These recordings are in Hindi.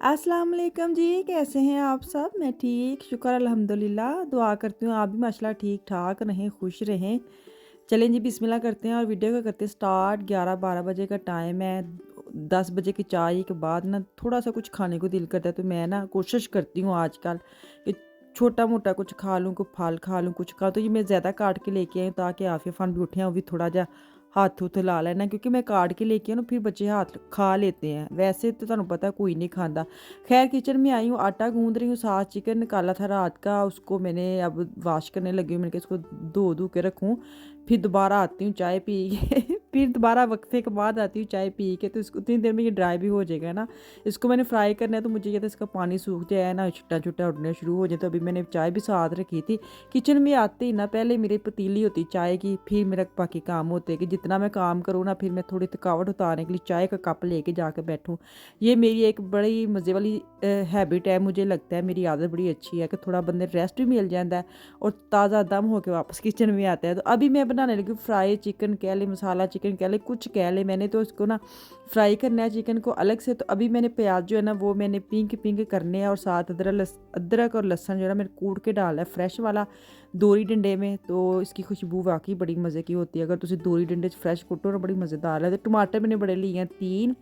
अस्सलाम वालेकुम जी, कैसे हैं आप सब? मैं ठीक, शुक्र अल्हम्दुलिल्लाह। दुआ करती हूँ आप भी माशाल्लाह ठीक-ठाक रहें, खुश रहें। चलें जी बिस्मिल्लाह करते हैं और वीडियो को करते हैं स्टार्ट। 11-12 बजे का टाइम है। 10 बजे की चाय के बाद ना थोड़ा-सा कुछ खाने को दिल करता है, तो मैं ना कोशिश करती हूँ आजकल कि छोटा-मोटा कुछ खा लूँ, कोई फल खा लूँ, कुछ खा, तो ये मैं ज़्यादा काट के लेके आई हूँ ताकि आफ़िया फ़न भी उठे, वो भी थोड़ा जा हत्थ-हुत्थ ला लेना, क्योंकि मैं काट के लेके आई हूँ ना, फिर बच्चे हाथ खा लेते हैं। वैसे तो तुहानू पता है कोई नहीं खाता। खैर किचन में आई हूँ, आटा गूँध रही हूँ, साथ चिकन निकाला था रात का, उसको मैंने अब वॉश करने लगी हूँ। मैंने कहा इसको धो-धू के रखूँ, फिर दोबारा आती हूँ चाय पी के फिर दोबारा वक्फे के बाद आती हूँ चाय पी के, तो इसको उतनी देर में ये ड्राई भी हो जाएगा ना। इसको मैंने फ्राई करना है, तो मुझे ये था इसका पानी सूख जाए ना, छुट्टा-छुट्टा उड़ने शुरू हो जाए। तो अभी मैंने चाय भी साथ रखी थी। किचन में आते ही ना पहले मेरी पतीली होती चाय की, फिर मेरा बाकी काम होते कि जितना मैं काम करूँ ना, फिर मैं थोड़ी थकावट उतारने के लिए चाय का कप लेके जाके बैठूँ। ये मेरी एक बड़ी मज़े वाली हैबिट है। मुझे लगता है मेरी आदत बड़ी अच्छी है कि थोड़ा बंदे रेस्ट भी मिल जाता है और ताज़ा दम होके वापस किचन में आता है। तो अभी मैं बनाने लगी फ्राई चिकन कह ले, मसाला चिकन कह ले, कुछ कह ले। मैंने तो इसको ना फ्राई करना है चिकन को अलग से। तो अभी मैंने प्याज जो है ना वो मैंने पिंक पिंक करने हैं, और साथ अदरक और लहसुन जो है ना मैंने कूट के डाला है फ्रेश वाला दोरी डंडे में। तो इसकी खुशबू वाकई बड़ी मज़े की होती है। अगर तुम दोरी डंडे फ्रेश कुटो ना, बड़ी मज़ेदार है। तो टमाटर मैंने बड़े लिए हैं 3।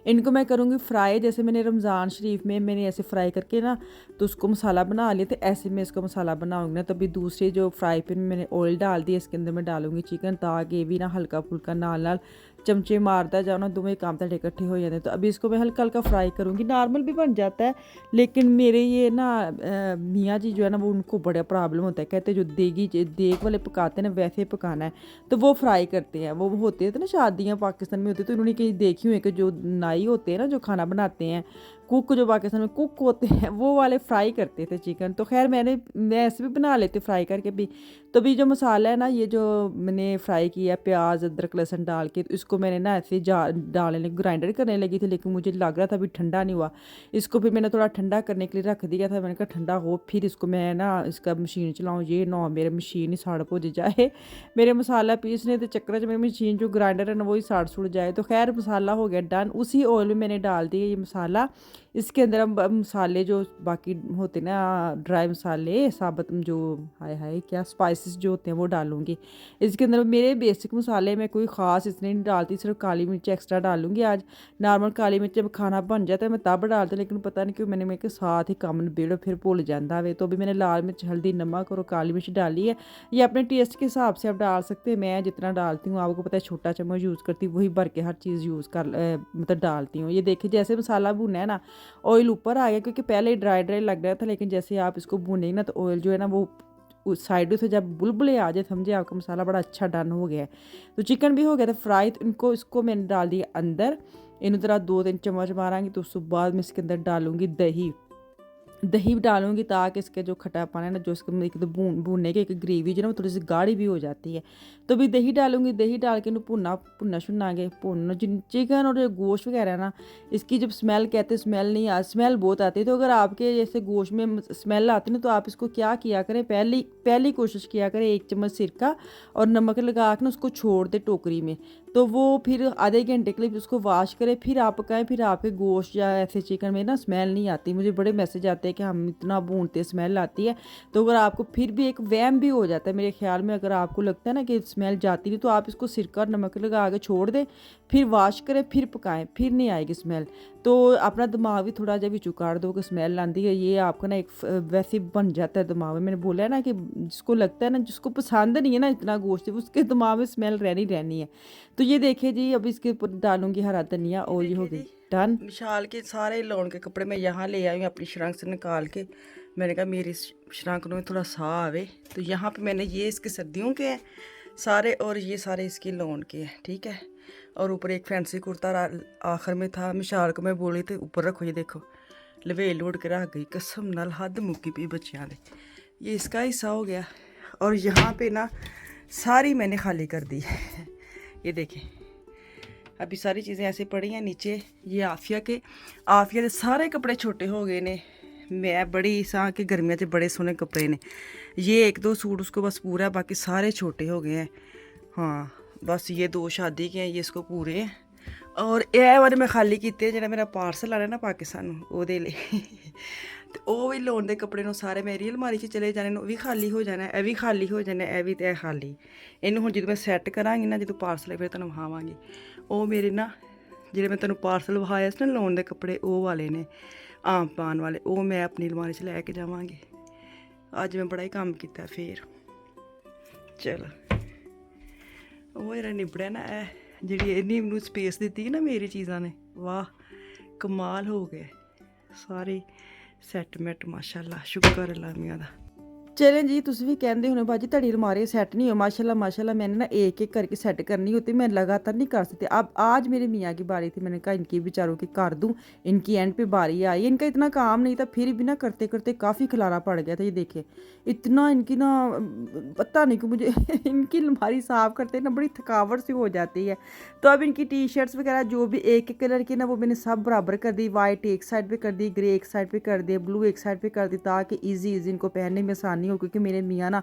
इनको मैं करूँगी फ्राई, जैसे मैंने रमज़ान शरीफ में मैंने ऐसे फ्राई करके ना तो उसको मसाला बना लिया, तो ऐसे मैं इसको मसाला बनाऊँगी ना। तो अभी दूसरे जो फ्राई पैन में मैंने ऑयल डाल दिया, इसके अंदर मैं डालूँगी चिकन, ताकि ये भी ना हल्का फुल्का नाल नाल चमचे मारता जाओ ना, दोवें काम तड़े इकट्ठे हो जाते हैं। तो अभी इसको मैं हल्का हल्का फ्राई करूँगी। नॉर्मल भी बन जाता है, लेकिन मेरे ये ना मियाँ जी जो है ना वो उनको बड़ा प्रॉब्लम होता है। कहते जो देग वाले पकाते हैं ना वैसे ही पकाना है, तो वो फ्राई करते हैं। वो होते हैं तो ना शादियाँ पाकिस्तान में होती है, तो उन्होंने कहीं देखी हुई है कि जो नाई होते हैं ना, जो खाना बनाते हैं, कुक जो पाकिस्तान में कुक होते हैं, वो वाले फ्राई करते थे चिकन। तो खैर मैं ऐसे भी बना लेती फ्राई करके भी। तो भी जो मसाला है ना, ये जो मैंने फ्राई किया प्याज अदरक लहसुन डाल के, तो इसको मैंने ना ऐसे डालने लगी, ग्राइंडर करने लगी थी, लेकिन मुझे लग रहा था अभी ठंडा नहीं हुआ। इसको फिर मैंने थोड़ा ठंडा करने के लिए रख दिया था। मैंने कहा ठंडा हो फिर इसको मैं ना इसका मशीन चलाऊँ, ये ना मेरे मशीन ही साड़ हो जाए मेरे मसाला पीसने के चक्कर में मेरी मशीन जो ग्राइंडर है ना वो ही साड़ सुड़ जाए। तो खैर मसाला हो गया डन। उसी ऑयल में मैंने डाल दिया ये मसाला। इसके अंदर हम मसाले जो बाकी होते ना, ड्राई मसाले साबुत जो हाय हाय क्या स्पाइसेस जो होते हैं वो डालूंगी इसके अंदर। मेरे बेसिक मसाले में कोई ख़ास इसने नहीं डालती, सिर्फ काली मिर्च एक्स्ट्रा डालूंगी आज। नॉर्मल काली मिर्च जब खाना बन जाता है मैं तब डालती, लेकिन पता नहीं क्यों मैंने मेरे के साथ ही कम नबेड़ो फिर भूल जाता है। तो अभी मैंने लाल मिर्च हल्दी नमक और काली मिर्च डाली है। ये अपने टेस्ट के हिसाब से आप डाल सकते हैं। मैं जितना डालती हूँ आपको पता है, छोटा चम्मच यूज़ करती हूँ, वही भर के हर चीज़ यूज़ कर मतलब डालती हूँ। ये देखिए जैसे मसाला भुना है ना, ऑयल ऊपर आ गया, क्योंकि पहले ड्राई ड्राई लग रहा था, लेकिन जैसे आप इसको भुनेंगे ना तो ऑयल जो है ना वो उस साइडों से जब बुलबुले आ जाए, समझे आपका मसाला बड़ा अच्छा डन हो गया है। तो चिकन भी हो गया था फ्राई। तो इनको इसको मैंने डाल दिया अंदर। इन तरह 2-3 चम्मच मारांगी। तो उसके बाद मैं इसके अंदर डालूंगी दही। दही डालूंगी ताकि इसके जो खटापन है ना, जो इसको एक तो भूनने की एक ग्रेवी जो है ना वो थोड़ी सी गाढ़ी भी हो जाती है। तो भी दही डालूंगी। दही डाल के इन्हें भुनना शुनागे भुन चिकन और जो गोश्त वगैरह है ना, इसकी जब स्मेल कहते हैं स्मेल नहीं आ स्मेल बहुत आती है। तो अगर आपके जैसे गोश्त में स्मेल आती है ना, तो आप इसको क्या किया करें, पहली कोशिश किया करें 1 चम्मच सिरका और नमक लगा के ना उसको छोड़ दे टोकरी में। तो वो फिर आधे घंटे के लिए उसको वॉश करें, फिर आप पकाएं, फिर आपके गोश्त या ऐसे चिकन में ना स्मेल नहीं आती। मुझे बड़े मैसेज आते हैं कि हम इतना भूनते स्मेल आती है। तो अगर आपको फिर भी एक वहम भी हो जाता है मेरे ख्याल में, अगर आपको लगता है ना कि स्मेल जाती नहीं, तो आप इसको सिरका और नमक लगा के छोड़ दें, फिर वॉश करें, फिर पकाएं, फिर नहीं आएगी स्मेल। तो अपना दिमाग भी थोड़ा जब भी चुकार दो कि स्मेल आती है, ये आपका ना एक वैसे बन जाता है दिमाग में। मैंने बोला है ना कि जिसको लगता है ना, जिसको पसंद नहीं है ना इतना गोश्त, उसके दिमाग में स्मेल रहनी है। तो ये देखिए जी, अब इसके ऊपर डालूंगी हरा धनिया, और ये हो गई डन। विशाल के सारे लॉन के कपड़े मैं यहाँ ले आई हूँ अपनी श्रंक से निकाल के। मैंने कहा मेरी श्रंक में थोड़ा सा आवे। तो यहाँ पे मैंने ये इसके सर्दियों के हैं सारे, और ये सारे इसके लॉन के हैं, ठीक है। और ऊपर एक फैंसी कुर्ता आखिर में था। मिशाल को मैं बोली थी ऊपर रखो, ये देखो लवेल उड़ के रख गई, कसम नाल हद मुक्की पी बच्चियां दे। ये इसका हिस्सा हो गया। और यहाँ पे ना सारी मैंने खाली कर दी ये देखें अभी सारी चीज़ें ऐसे पड़ी हैं नीचे। ये आफिया के सारे कपड़े छोटे हो गए ने। मैं बड़ी सा कि गर्मियों के बड़े सोहने कपड़े ने। ये 1-2 सूट उसको बस पूरा, बाकी सारे छोटे हो गए हैं। हाँ बस ये 2 शादी के हैं, ये इसको पूरे हैं। और ਇਹ ਵਾਲੇ ਮੈਂ ਖਾਲੀ ਕੀਤੇ ਜਿਹੜਾ ਮੇਰਾ ਪਾਰਸਲ ਆਣਾ ਨਾ ਪਾਕਿਸਤਾਨ ਨੂੰ ਉਹਦੇ ਲਈ ਤੇ ਉਹ ਵੀ ਲੋਨ ਦੇ ਕੱਪੜੇ ਨੂੰ ਸਾਰੇ ਮੇਰੀ ਅਲਮਾਰੀ 'ਚ ਚਲੇ ਜਾਣੇ ਨੂੰ ਉਹ ਵੀ ਖਾਲੀ ਹੋ ਜਾਣਾ ਇਹ ਵੀ ਖਾਲੀ ਹੋ ਜਾਣਾ ਇਹ ਵੀ ਤੇ ਇਹ ਖਾਲੀ ਇਹਨੂੰ ਹੁਣ ਜਦੋਂ ਮੈਂ ਸੈੱਟ ਕਰਾਂਗੀ ਨਾ ਜਦੋਂ ਪਾਰਸਲ ਫਿਰ ਤੁਹਾਨੂੰ ਵਿਖਾਵਾਂਗੀ ਉਹ ਮੇਰੇ ਨਾ ਜਿਹੜੇ ਮੈਂ ਤੁਹਾਨੂੰ ਪਾਰਸਲ ਵਿਖਾਇਆ ਸੀ ਨਾ ਲੋਨ ਦੇ ਕੱਪੜੇ ਉਹ ਵਾਲੇ ਨੇ ਆਮ ਪਾਣ ਵਾਲੇ ਉਹ ਮੈਂ ਆਪਣੀ ਅਲਮਾਰੀ 'ਚ ਲੈ ਕੇ ਜਾਵਾਂਗੀ ਅੱਜ ਮੈਂ ਬੜਾ ਹੀ ਕੰਮ ਕੀਤਾ ਫੇਰ ਚਲੋ ਉਹ ਜਿਹੜਾ ਨਿਬੜਿਆ ਨਾ ਇਹ ਜਿਹੜੀ ਇਹਨੇ ਮੈਨੂੰ ਸਪੇਸ ਦਿੱਤੀ ਨਾ ਮੇਰੀ ਚੀਜ਼ਾਂ ਨੇ ਵਾਹ ਕਮਾਲ ਹੋ ਗਏ ਸਾਰੇ ਸੈਟਮੈਂਟ ਮਾਸ਼ਾਅੱਲਾ ਸ਼ੁਕਰ ਅੱਲਾ ਮੀਆਂ ਦਾ चलें जी तुम भी कहते होने भाजी तड़ी अलमारी सेट नहीं हो माशाल्लाह मैंने ना एक एक करके सेट करनी होती मैं लगातार नहीं कर सकती अब आज मेरे मियाँ की बारी थी मैंने कहा इनकी बेचारों की कर दूँ इनकी एंड पे बारी आई इनका इतना काम नहीं था फिर भी ना करते करते काफ़ी खलारा पड़ गया था ये देखे इतना इनकी ना पता नहीं कि मुझे इनकी अलमारी साफ़ करते ना बड़ी थकावट सी हो जाती है तो अब इनकी टी शर्ट्स वगैरह जो भी एक एक कलर की ना वो मैंने सब बराबर कर दी वाइट एक साइड पर कर दी ग्रे एक साइड पर कर दी ब्लू एक साइड पर कर दी ताकि ईजी इनको पहनने में आसानी हो क्योंकि मेरे मियाँ ना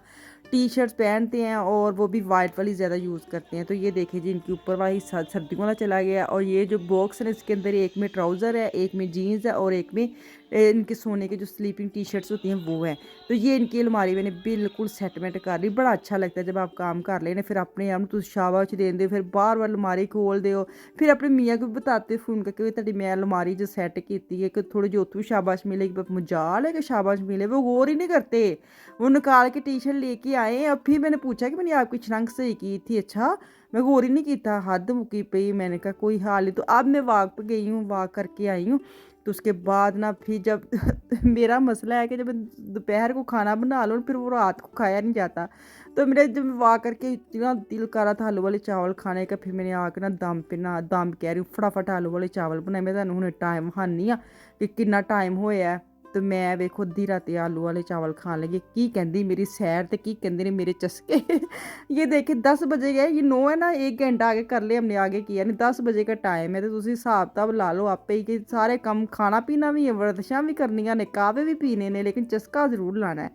टी शर्ट्स पहनते हैं और वो भी वाइट वाली ज़्यादा यूज़ करते हैं तो ये देखिए जी इनके ऊपर वाली सर्दियों वाला चला गया और ये जो बॉक्स है इसके अंदर एक में ट्राउज़र है एक में जीन्स है और एक में इनके सोने के जो स्लीपिंग टी शर्ट्स होती हैं वो हैं तो ये इनकी अलमारी मैंने बिल्कुल सेटमेंट कर ली बड़ा अच्छा लगता है जब आप काम कर लेने फिर अपने आप तुम शाबाश देंगे फिर बार बार अलमारी खोल दो फिर अपने मियाँ को बताते फोन करके तुहाडी मैं अलमारी जो सैट की है कि थोड़ी जी उत्थों भी शाबाश मिलेगी मजाल है कि शाबाश मिले वो गौर ही नहीं करते वो निकाल के टी शर्ट लेके आए अब फिर मैंने पूछा कि मैंने आपकी छरंग सही की थी अच्छा मैं गौर ही नहीं किया हद मुकी पई मैंने कहा कोई हाल नहीं तो अब मैं वॉक पर गई हूँ वॉक करके आई हूँ तो उसके बाद ना फिर जब मेरा मसला है कि जब दोपहर को खाना बना लो फिर वो रात को खाया नहीं जाता तो मेरे जब वॉक करके इतना दिल कर रहा था आलू वाले चावल खाने का फिर मैंने आकर ना दम कह रही हूँ फटाफट आलू वाले चावल बनाए मैं तुहानूं हुणे टाइम विखानी आ कि कितना टाइम होया तो मैं वेखो अद्धी राती आलू वाले चावल खान लगी की कहती मेरी सैर तो की कहते ने मेरे चस्के ये देखे 10 बजे गए ये 9 है ना 1 घंटा आगे कर ले हमने आगे किया नहीं 10 बजे का टाइम है तो तुम हिसाब किताब ला लो आपे ही कि सारे कम खाना पीना भी है वर्जिशां भी करनियां ने कावे भी पीने ने लेकिन चस्का ज़रूर लाना है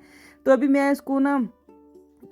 तो अभी मैं इसको ना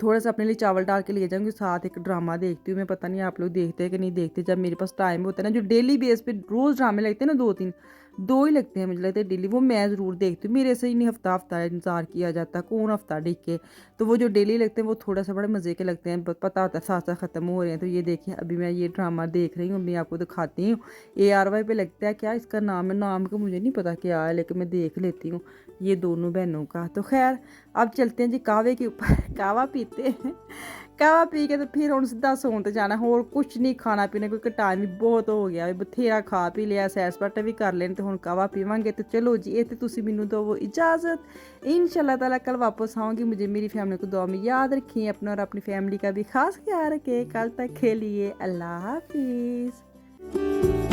थोड़ा सा अपने लिए चावल डाल के ले जाऊँगी साथ एक ड्रामा देखती हूँ मैं पता नहीं आप लोग देखते हैं कि नहीं देखते जब मेरे पास टाइम होता है ना जो डेली बेस पे रोज़ ड्रामे लगते हैं ना 2-3 2 ही लगते हैं मुझे लगता है डेली वो मैं ज़रूर देखती हूँ मेरे से ही नहीं हफ्ता इंतज़ार किया जाता कौन हफ्ता देख के तो वो जो डेली लगते हैं वो थोड़ा सा बड़े मज़े के लगते हैं पता होता है साथ साथ ख़त्म हो रहे हैं तो ये देखिए अभी मैं ये ड्रामा देख रही हूँ मैं आपको दिखाती हूँ ARY पे लगता है क्या इसका नाम है नाम का मुझे नहीं पता क्या है लेकिन मैं देख लेती हूँ ये दोनों बहनों का तो खैर अब चलते हैं जी कावे के ऊपर कावा पीते हैं कावा पी के तो फिर हम सीधा सोन ते जाना होर कुछ नहीं खाना पीना क्योंकि टाइम भी बहुत हो गया बथेरा खा पी लिया सैर सपाटे भी कर लेने तो हुण कावा पीवांगे तो चलो जी ये तो तुसी मैनू दो इजाज़त इंशाल्लाह ताला कल वापस आऊँगी मुझे मेरी फैमिली को दुआ में याद रखिए अपना और अपनी फैमिली का भी खास ख्याल रखें कल तक के लिए अल्लाह हाफिज़।